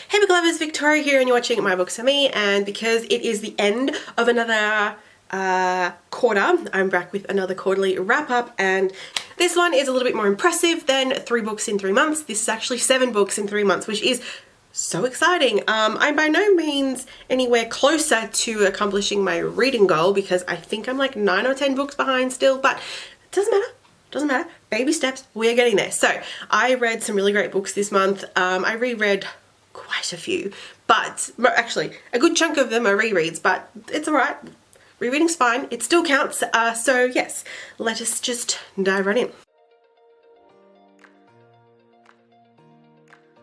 Hey book lovers, Victoria here and you're watching My Books Are Me, and because it is the end of another quarter, I'm back with another quarterly wrap up, and this one is a little bit more impressive than 3 books in 3 months. This is actually 7 books in 3 months, which is so exciting. I'm by no means anywhere closer to accomplishing my reading goal because I think I'm like 9 or 10 books behind still, but it doesn't matter. Baby steps, we're getting there. So I read some really great books this month. I reread quite a few, but actually a good chunk of them are rereads, but it's all right. Rereading's fine. It still counts. So yes, let us just dive right in.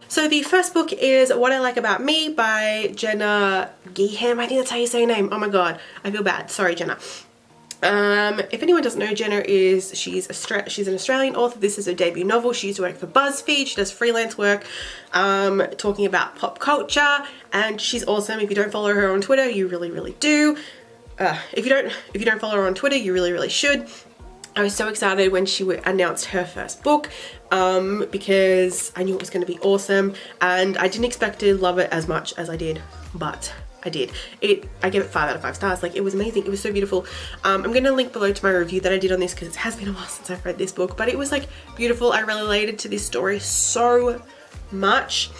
So the first book is What I Like About Me by Jenna Geeham. I think that's how you say her name. Oh my god, I feel bad. Sorry, Jenna. If anyone doesn't know, Jenna she's an Australian author. This is her debut novel. She used to work for BuzzFeed. She does freelance work talking about pop culture, and she's awesome. If you don't follow her on Twitter, you really do. If you don't follow her on Twitter, you really should. I was so excited when she announced her first book because I knew it was going to be awesome, and I didn't expect to love it as much as I did, but I did. I gave it 5 out of 5 stars. Like, it was amazing. It was so beautiful. I'm going to link below to my review that I did on this because it has been a while since I've read this book, but it was like beautiful. I related to this story so much.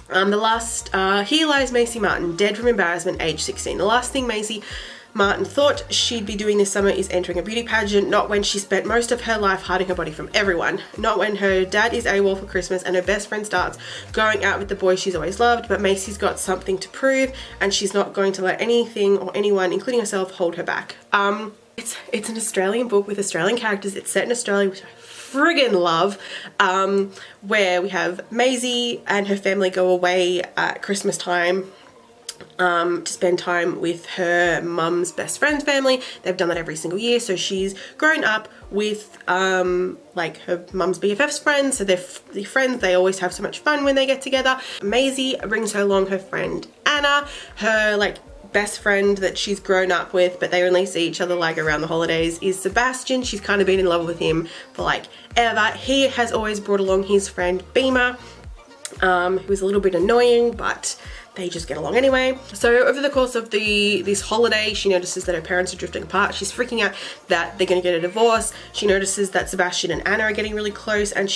Here lies Macy Martin, dead from embarrassment, age 16. The last thing Macy Martin thought she'd be doing this summer is entering a beauty pageant, not when she spent most of her life hiding her body from everyone. Not when her dad is AWOL for Christmas and her best friend starts going out with the boy she's always loved, but Macy's got something to prove and she's not going to let anything or anyone, including herself, hold her back. It's an Australian book with Australian characters. It's set in Australia, which I friggin' love, where we have Maisie and her family go away at Christmas time to spend time with her mum's best friend's family. They've done that every single year, so she's grown up with like her mum's BFF's friends, so they're friends. They always have so much fun when they get together. Maisie brings her along her friend Anna, her like best friend that she's grown up with, but they only see each other like around the holidays, is Sebastian. She's kind of been in love with him for like ever. He has always brought along his friend Beamer, who's a little bit annoying, but they just get along anyway. So over the course of this holiday, she notices that her parents are drifting apart. She's freaking out that they're gonna get a divorce. She notices that Sebastian and Anna are getting really close, and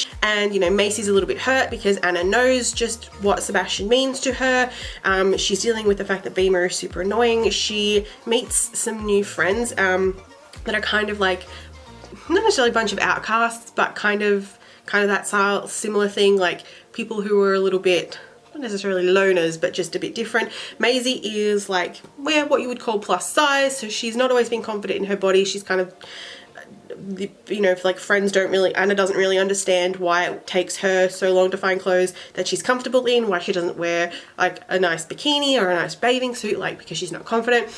you know, Macy's a little bit hurt because Anna knows just what Sebastian means to her. She's dealing with the fact that Beamer is super annoying. She meets some new friends that are kind of like, not necessarily a bunch of outcasts, but kind of that style, similar thing, like people who are a little bit, not necessarily loners, but just a bit different. Maisie is like, well, what you would call plus size, so she's not always been confident in her body. She's kind of, you know, like Anna doesn't really understand why it takes her so long to find clothes that she's comfortable in, why she doesn't wear like a nice bikini or a nice bathing suit, like because she's not confident.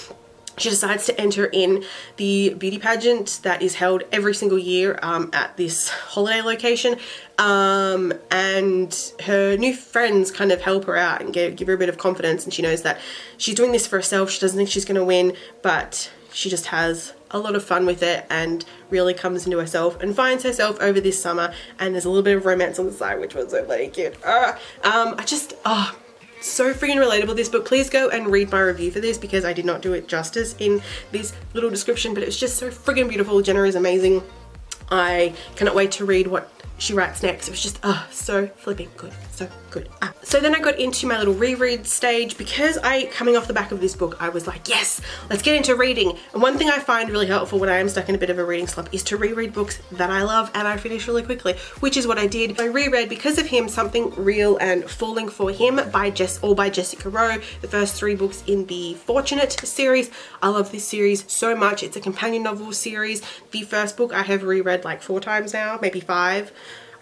She decides to enter in the beauty pageant that is held every single year at this holiday location, and her new friends kind of help her out and give her a bit of confidence, and she knows that she's doing this for herself. She doesn't think she's going to win, but she just has a lot of fun with it and really comes into herself and finds herself over this summer, and there's a little bit of romance on the side, which was so bloody cute. So freaking relatable, this book. Please go and read my review for this because I did not do it justice in this little description, but it's just so freaking beautiful. Jenna is amazing. I cannot wait to read what she writes next. It was just so flipping good, so good. So then I got into my little reread stage because coming off the back of this book, I was like, yes, let's get into reading. And one thing I find really helpful when I am stuck in a bit of a reading slump is to reread books that I love and I finish really quickly, which is what I did. I reread, because of him, Something Real and Falling for Him by Jessica Rowe, the first 3 books in the Fortunate series. I love this series so much. It's a companion novel series. The first book I have reread like 4 times now, maybe 5.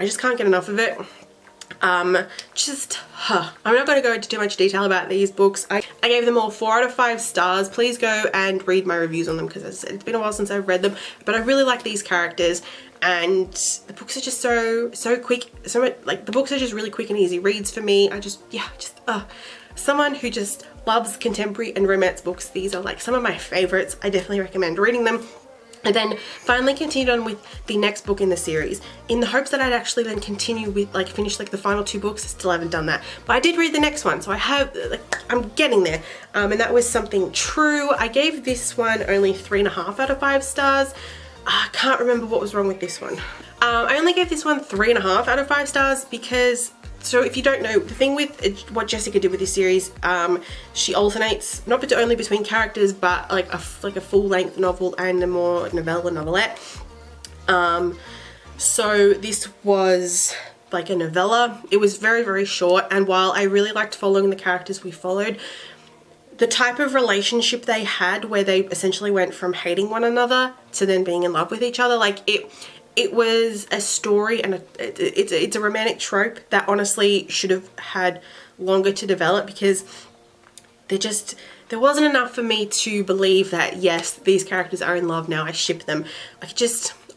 I just can't get enough of it. I'm not going to go into too much detail about these books. I gave them all 4 out of 5 stars. Please go and read my reviews on them because, as I said, it's been a while since I've read them, but I really like these characters, and the books are just so quick. The books are just really quick and easy reads for me. Someone who just loves contemporary and romance books. These are like some of my favorites. I definitely recommend reading them. I then finally continued on with the next book in the series in the hopes that I'd actually then continue with, like, finish like the final 2 books. I still haven't done that, but I did read the next one, so I have, like, I'm getting there. And that was Something True. I gave this one only 3.5 out of 5 stars. I can't remember what was wrong with this one. I only gave this one 3.5 out of 5 stars because, so if you don't know, the thing with what Jessica did with this series, she alternates not only between characters, but like a full-length novel and a more novelette. So this was like a novella. It was very, very short, and while I really liked following the characters we followed, the type of relationship they had where they essentially went from hating one another to then being in love with each other, like it was a story, and it's a romantic trope that honestly should have had longer to develop, because there wasn't enough for me to believe that yes, these characters are in love now, I ship them.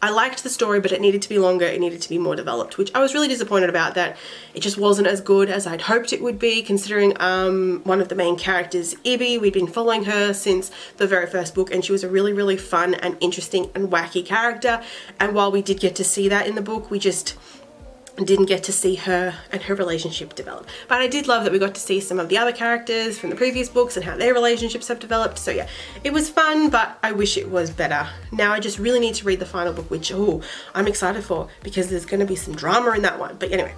I liked the story, but it needed to be longer, it needed to be more developed, which I was really disappointed about, that it just wasn't as good as I'd hoped it would be, considering one of the main characters, Ibby, we'd been following her since the very first book, and she was a really, really fun and interesting and wacky character. And while we did get to see that in the book, we just didn't get to see her and her relationship develop. But I did love that we got to see some of the other characters from the previous books and how their relationships have developed. So yeah, it was fun, but I wish it was better. Now I just really need to read the final book, which I'm excited for, because there's going to be some drama in that one. But anyway,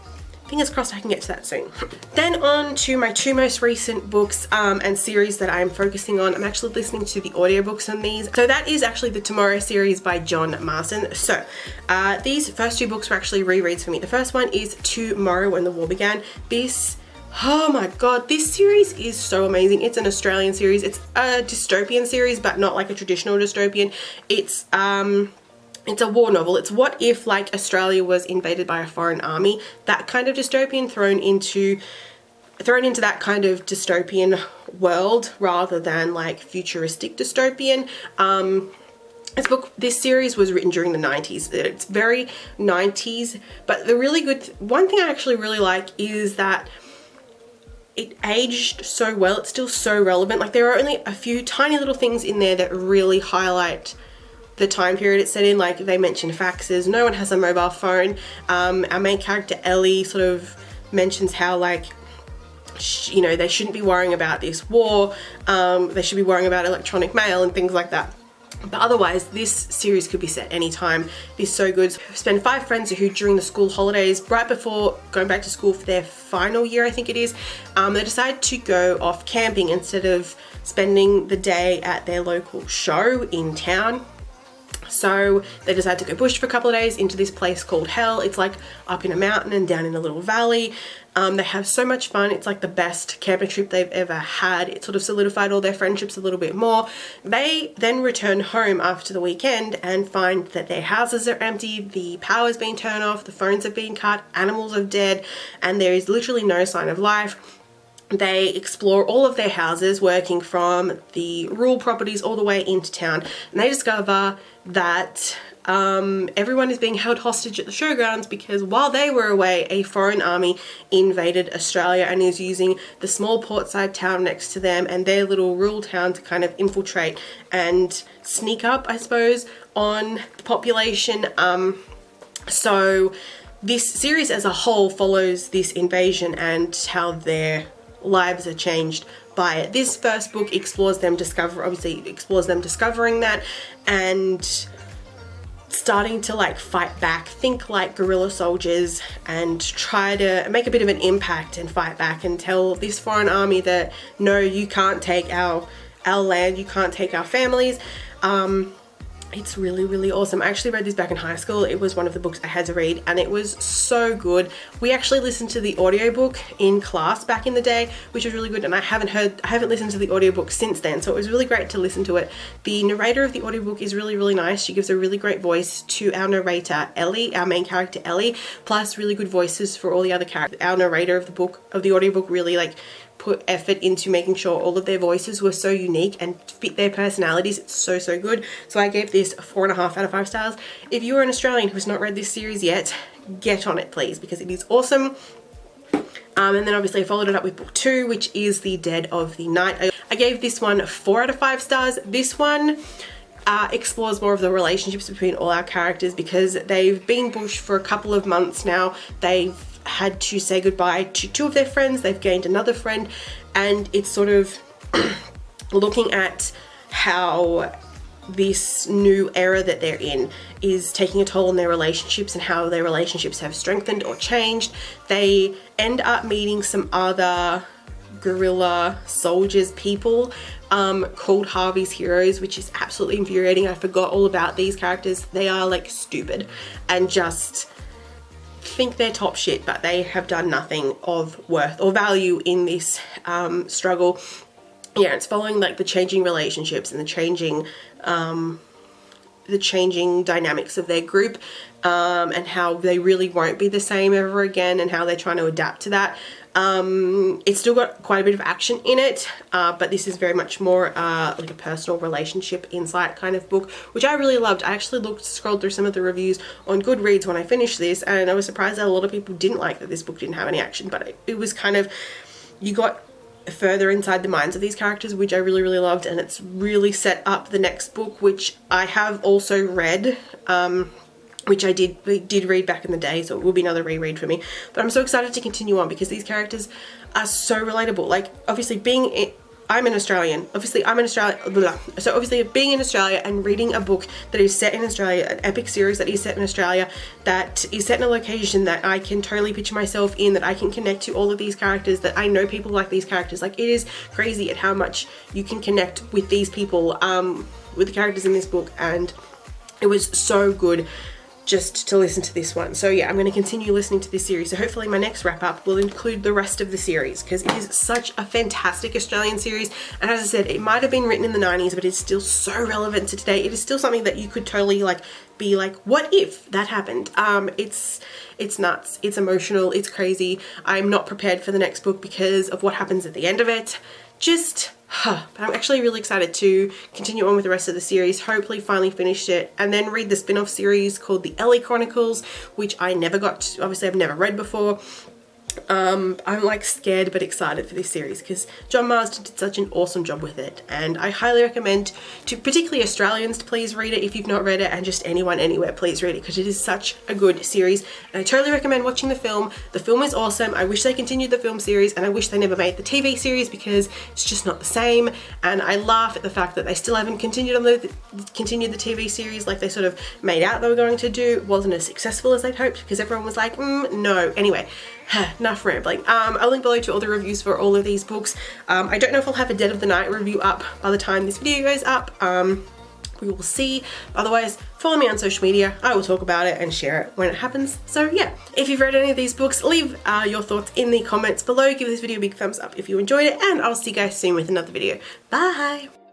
fingers crossed I can get to that soon. Then on to my 2 most recent books and series that I'm focusing on. I'm actually listening to the audiobooks on these. So that is actually the Tomorrow series by John Marston. So these first 2 books were actually rereads for me. The first one is Tomorrow When the War Began. Oh my god, this series is so amazing. It's an Australian series. It's a dystopian series, but not like a traditional dystopian. It's a war novel. It's what if, like, Australia was invaded by a foreign army. That kind of dystopian thrown into that kind of dystopian world rather than like futuristic dystopian. This series was written during the 90s. It's very 90s, but the really good one thing I actually really like is that it aged so well. It's still so relevant. Like, there are only a few tiny little things in there that really highlight the time period it's set in. Like, they mention faxes, no one has a mobile phone. Our main character Ellie sort of mentions how, like, you know, they shouldn't be worrying about this war, they should be worrying about electronic mail and things like that. But otherwise, this series could be set anytime. It's so good. We spend 5 friends who, during the school holidays, right before going back to school for their final year, I think it is, they decide to go off camping instead of spending the day at their local show in town. So they decide to go bush for a couple of days into this place called Hell. It's like up in a mountain and down in a little valley. They have so much fun. It's like the best camping trip they've ever had. It sort of solidified all their friendships a little bit more. They then return home after the weekend and find that their houses are empty, the power's been turned off, the phones have been cut, animals are dead, and there is literally no sign of life. They explore all of their houses, working from the rural properties all the way into town, and they discover that everyone is being held hostage at the showgrounds because while they were away, a foreign army invaded Australia and is using the small portside town next to them and their little rural town to kind of infiltrate and sneak up, I suppose, on the population. So this series as a whole follows this invasion and how their lives are changed by it. This first book explores them discovering that and starting to like fight back, think like guerrilla soldiers, and try to make a bit of an impact and fight back and tell this foreign army that no, you can't take our land, you can't take our families. It's really, really awesome. I actually read this back in high school. It was one of the books I had to read and it was so good. We actually listened to the audiobook in class back in the day, which was really good, and I haven't listened to the audiobook since then, so it was really great to listen to it. The narrator of the audiobook is really, really nice. She gives a really great voice to our narrator, Ellie, our main character, Ellie, plus really good voices for all the other characters. Our narrator of the audiobook really like put effort into making sure all of their voices were so unique and fit their personalities. It's so, so good. So I gave this 4.5 out of 5 stars. If you are an Australian who has not read this series yet, get on it please, because it is awesome. And then obviously I followed it up with book 2, which is The Dead of the Night. I gave this one 4 out of 5 stars. This one, explores more of the relationships between all our characters, because they've been bushed for a couple of months now. They've had to say goodbye to 2 of their friends, they've gained another friend, and it's sort of looking at how this new era that they're in is taking a toll on their relationships and how their relationships have strengthened or changed. They end up meeting some other guerrilla soldiers people called Harvey's Heroes, which is absolutely infuriating. I forgot all about these characters. They are like stupid and just think they're top shit, but they have done nothing of worth or value in this struggle. Yeah, it's following like the changing relationships and the changing dynamics of their group, and how they really won't be the same ever again, and how they're trying to adapt to that. It's still got quite a bit of action in it, but this is very much more like a personal relationship insight kind of book, which I really loved. I actually scrolled through some of the reviews on Goodreads when I finished this, and I was surprised that a lot of people didn't like that this book didn't have any action, but it was kind of, you got further inside the minds of these characters, which I really, really loved, and it's really set up the next book, which I have also read, which I did read back in the day, so it will be another reread for me. But I'm so excited to continue on because these characters are so relatable. Like, obviously I'm an Australian. Obviously I'm in Australia. Blah. So obviously being in Australia and reading a book that is set in Australia, an epic series that is set in Australia, that is set in a location that I can totally picture myself in, that I can connect to all of these characters, that I know people like these characters. Like, it is crazy at how much you can connect with these people, with the characters in this book, and it was so good just to listen to this one. So yeah, I'm going to continue listening to this series. So hopefully my next wrap up will include the rest of the series, because it is such a fantastic Australian series. And as I said, it might have been written in the 90s, but it's still so relevant to today. It is still something that you could totally like be like, what if that happened? It's nuts, it's emotional, it's crazy. I'm not prepared for the next book because of what happens at the end of it. But I'm actually really excited to continue on with the rest of the series, hopefully finally finish it, and then read the spin-off series called the Ellie Chronicles, which I never got to, obviously I've never read before. I'm like scared but excited for this series because John Marsden did such an awesome job with it, and I highly recommend to particularly Australians to please read it if you've not read it, and just anyone anywhere, please read it because it is such a good series. And I totally recommend watching the film. The film is awesome. I wish they continued the film series, and I wish they never made the TV series because it's just not the same. And I laugh at the fact that they still haven't continued the TV series like they sort of made out they were going to do. It wasn't as successful as they'd hoped because everyone was like, no. Anyway, enough rambling. I'll link below to all the reviews for all of these books. I don't know if I'll have a Dead of the Night review up by the time this video goes up. We will see. Otherwise, follow me on social media. I will talk about it and share it when it happens. So yeah, if you've read any of these books, leave your thoughts in the comments below. Give this video a big thumbs up if you enjoyed it, and I'll see you guys soon with another video. Bye!